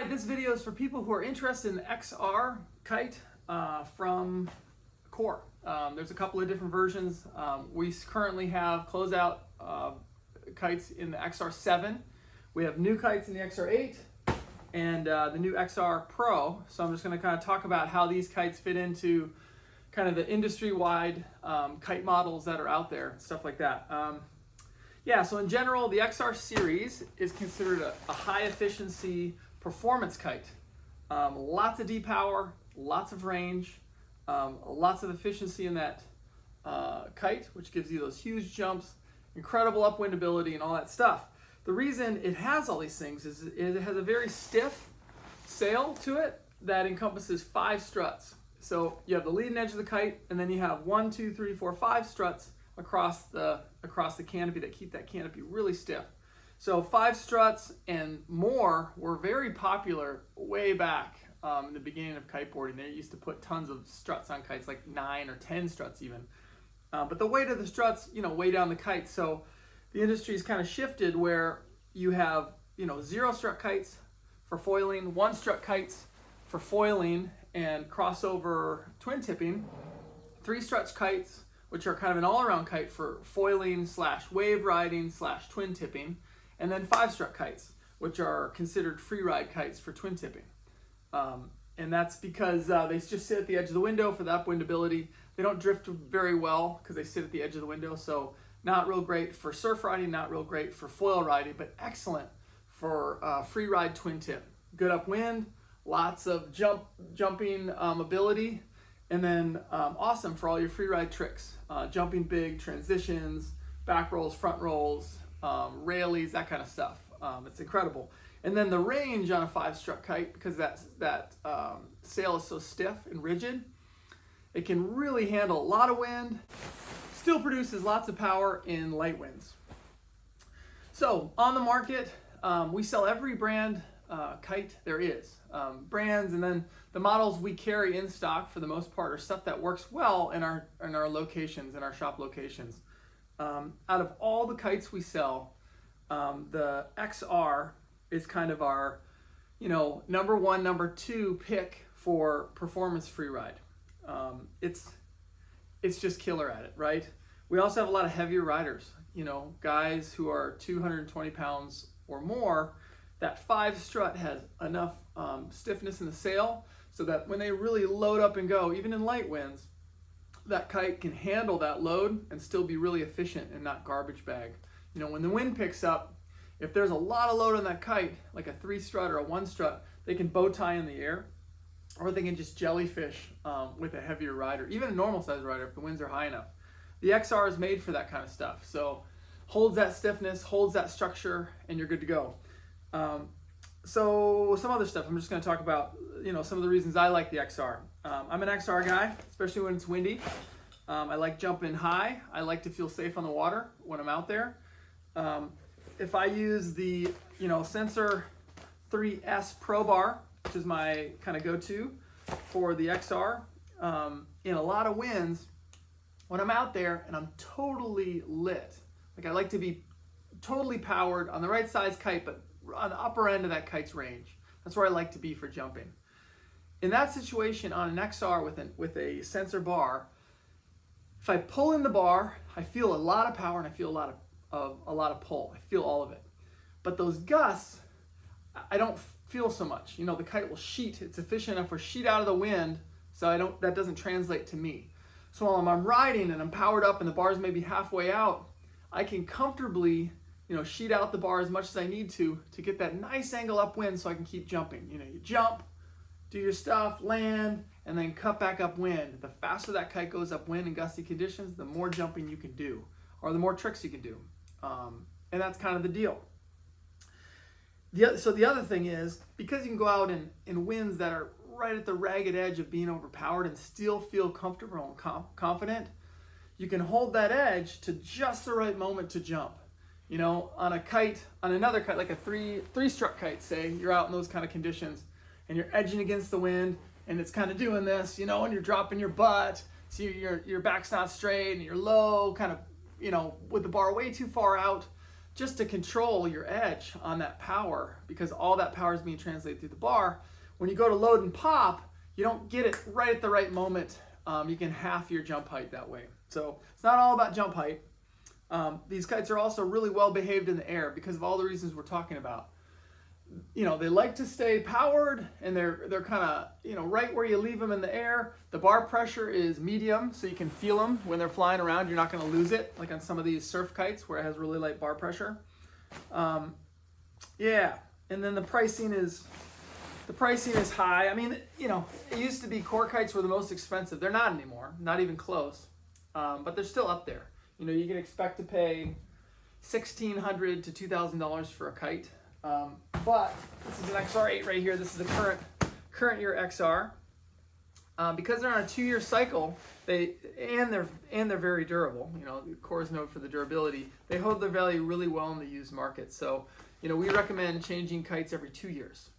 this video is for people who are interested in the XR kite from Core. There's a couple of different versions. We currently have closeout kites in the XR7. We have new kites in the XR8 and the new XR Pro. So I'm just going to kind of talk about how these kites fit into kind of the industry-wide kite models that are out there, stuff like that. Yeah, so in general, the XR series is considered a high-efficiency performance kite. Lots of D-power, lots of range, lots of efficiency in that kite, which gives you those huge jumps, incredible upwind ability, and all that stuff. The reason it has all these things is it has a very stiff sail to it that encompasses 5 struts. So you have the leading edge of the kite, and then you have 1, 2, 3, 4, 5 struts across the canopy that keep that canopy really stiff. So 5 struts and more were very popular way back in the beginning of kiteboarding. They used to put tons of struts on kites, like 9 or 10 struts even. But the weight of the struts, weigh down the kite. So the industry's kind of shifted where you have, 0 strut kites for foiling, 1 strut kites for foiling and crossover twin tipping, 3 strut kites, which are kind of an all-around kite for foiling / wave riding / twin tipping, and then 5 strut kites, which are considered free ride kites for twin tipping. And that's because they just sit at the edge of the window for the upwind ability. They don't drift very well because they sit at the edge of the window, so not real great for surf riding, not real great for foil riding, but excellent for free ride twin tip. Good upwind, lots of jumping ability, and then awesome for all your free ride tricks. Jumping big, transitions, back rolls, front rolls, railies, that kind of stuff. It's incredible. And then the range on a 5 strut kite, because that sail is so stiff and rigid, it can really handle a lot of wind, still produces lots of power in light winds. So on the market, we sell every brand kite there is. Brands, and then the models we carry in stock for the most part are stuff that works well in our locations, in our shop locations. Out of all the kites we sell, the XR is kind of our, number 1, number 2 pick for performance free ride. It's just killer at it, right? We also have a lot of heavier riders, guys who are 220 pounds or more. That 5 strut has enough stiffness in the sail so that when they really load up and go, even in light winds, that kite can handle that load and still be really efficient and not garbage bag. When the wind picks up, if there's a lot of load on that kite, like a 3 strut or a 1 strut, they can bow tie in the air, or they can just jellyfish with a heavier rider, even a normal size rider if the winds are high enough. The XR is made for that kind of stuff. So holds that stiffness, holds that structure, and you're good to go. So some other stuff I'm just going to talk about, some of the reasons I like the XR. I'm an XR guy, especially when it's windy. I like jumping high. I like to feel safe on the water when I'm out there. If I use the, Sensor 3S Pro Bar, which is my kind of go-to for the XR, in a lot of winds, when I'm out there and I'm totally lit, like I like to be totally powered on the right size kite, but on the upper end of that kite's range. That's where I like to be for jumping. In that situation on an XR with a sensor bar, if I pull in the bar, I feel a lot of power and I feel a lot of pull. I feel all of it. But those gusts, I don't feel so much. The kite will sheet. It's efficient enough for sheet out of the wind, so that doesn't translate to me. So while I'm riding and I'm powered up and the bar's maybe halfway out, I can comfortably sheet out the bar as much as I need to get that nice angle upwind so I can keep jumping. You jump, do your stuff, land, and then cut back upwind. The faster that kite goes upwind in gusty conditions, the more jumping you can do, or the more tricks you can do. And that's kind of the deal. So the other thing is, because you can go out in winds that are right at the ragged edge of being overpowered and still feel comfortable and confident, you can hold that edge to just the right moment to jump. On a kite, on another kite, like a three strut kite, say, you're out in those kind of conditions and you're edging against the wind and it's kind of doing this, and you're dropping your butt, so your back's not straight and you're low, kind of, with the bar way too far out. just to control your edge on that power, because all that power is being translated through the bar. When you go to load and pop, you don't get it right at the right moment. You can half your jump height that way. So it's not all about jump height. These kites are also really well behaved in the air because of all the reasons we're talking about. You know, they like to stay powered, and they're kind of, you know, right where you leave them in the air. The bar pressure is medium, so you can feel them when they're flying around. You're not going to lose it, like on some of these surf kites where it has really light bar pressure. Yeah, and then the pricing is high. I mean, you know, it used to be Core kites were the most expensive. They're not anymore, not even close, but they're still up there. You know, you can expect to pay $1,600 to $2,000 for a kite. But this is an XR8 right here. This is the current year XR. Because they're on a 2-year cycle, they're very durable. You know, Core is known for the durability. They hold their value really well in the used market. So, you know, we recommend changing kites every 2 years.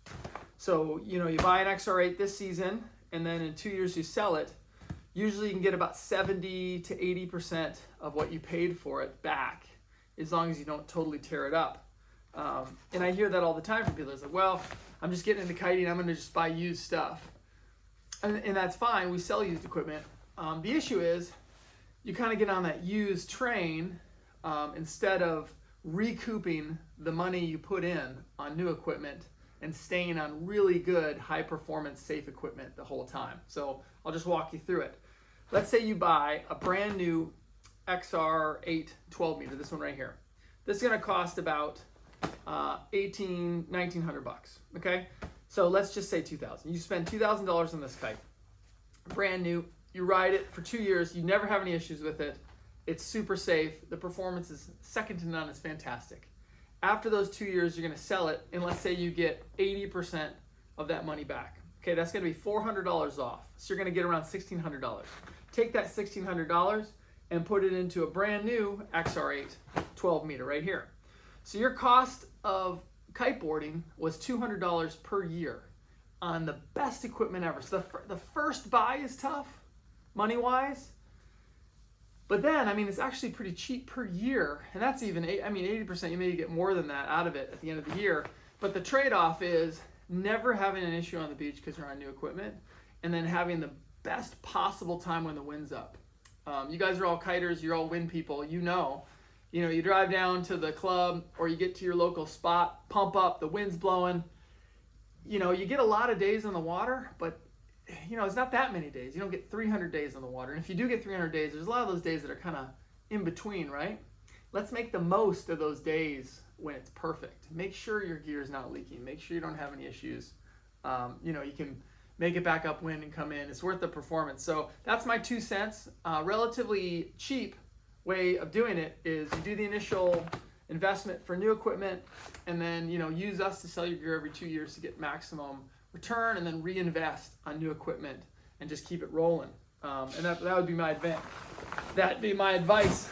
So, you know, you buy an XR8 this season, and then in 2 years you sell it. Usually you can get about 70 to 80% of what you paid for it back, as long as you don't totally tear it up. And I hear that all the time from people. It's like, well, I'm just getting into kiting, I'm going to just buy used stuff. And that's fine. We sell used equipment. The issue is you kind of get on that used train instead of recouping the money you put in on new equipment and staying on really good, high performance, safe equipment the whole time. So I'll just walk you through it. Let's say you buy a brand new XR8 12 meter, this one right here. This is going to cost about $1,900 bucks. Okay, so let's just say $2,000. You spend $2,000 on this kite, brand new. You ride it for 2 years. You never have any issues with it. It's super safe. The performance is second to none. It's fantastic. After those 2 years, you're going to sell it, and let's say you get 80% of that money back. Okay, that's going to be $400 off. So you're going to get around $1,600. Take that $1,600 and put it into a brand new XR8 12 meter right here. So your cost of kiteboarding was $200 per year on the best equipment ever. So the first buy is tough, money-wise. But then, I mean, it's actually pretty cheap per year. And that's even, 80%, you may get more than that out of it at the end of the year. But the trade-off is never having an issue on the beach because you're on new equipment, and then having the best possible time when the wind's up. You guys are all kiters, you're all wind people, you know, you drive down to the club or you get to your local spot, pump up, the wind's blowing. You know, you get a lot of days on the water, but you know, it's not that many days. You don't get 300 days on the water. And if you do get 300 days, there's a lot of those days that are kind of in between, right? Let's make the most of those days when it's perfect. Make sure your gear is not leaking. Make sure you don't have any issues. You know, you can make it back upwind and come in. It's worth the performance. So that's my 2 cents. Relatively cheap way of doing it is you do the initial investment for new equipment, and then, you know, use us to sell your gear every 2 years to get maximum return, and then reinvest on new equipment and just keep it rolling. And that would be my advice.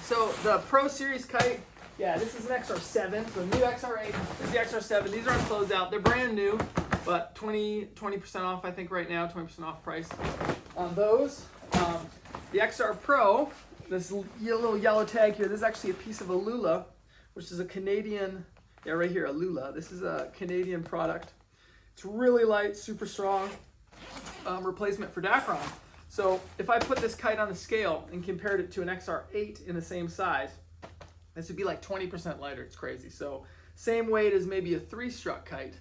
So the Pro Series kite, yeah, this is an XR7. So new XR8, this is the XR7. These are on closeout. They're brand new, but 20% off, I think, right now, 20% off price on those. The XR Pro, this little yellow tag here, this is actually a piece of Alula, which is a Canadian, yeah, right here, Alula. This is a Canadian product. It's really light, super strong, replacement for Dacron. So if I put this kite on the scale and compared it to an XR8 in the same size, this would be like 20% lighter. It's crazy. So same weight as maybe a 3-strut kite,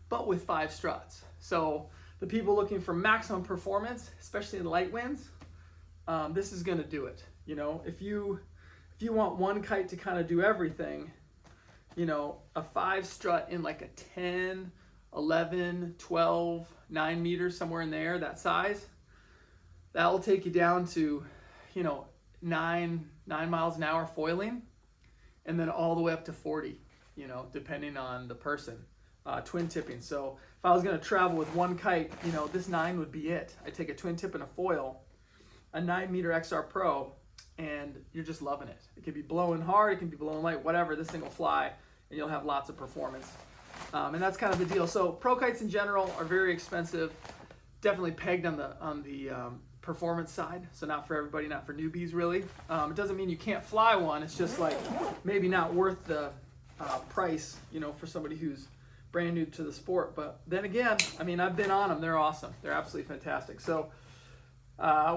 but with 5 struts. So the people looking for maximum performance, especially in light winds, this is going to do it. You know, if you want one kite to kind of do everything, you know, a 5-strut in like a 10, 11, 12, 9 meters, somewhere in there, that size, that will take you down to, you know, 9 miles an hour foiling, and then all the way up to 40, you know, depending on the person, twin tipping. So if I was going to travel with one kite, you know, this 9 would be it. I take a twin tip and a foil, a 9-meter XR Pro, and you're just loving it. It can be blowing hard, it can be blowing light, whatever, this thing will fly, and you'll have lots of performance. And that's kind of the deal. So pro kites in general are very expensive, definitely pegged on the performance side, so not for everybody, not for newbies really. It doesn't mean you can't fly one. It's just like maybe not worth the price, for somebody who's brand new to the sport. But then again, I mean, I've been on them. They're awesome. They're absolutely fantastic. So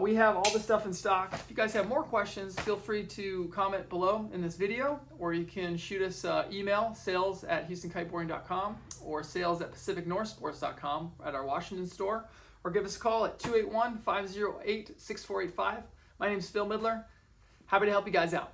we have all the stuff in stock. If you guys have more questions, feel free to comment below in this video, or you can shoot us email, sales@houstonkiteboarding.com or sales@pacificnorthsports.com at our Washington store, or give us a call at 281-508-6485. My name is Phil Midler. Happy to help you guys out.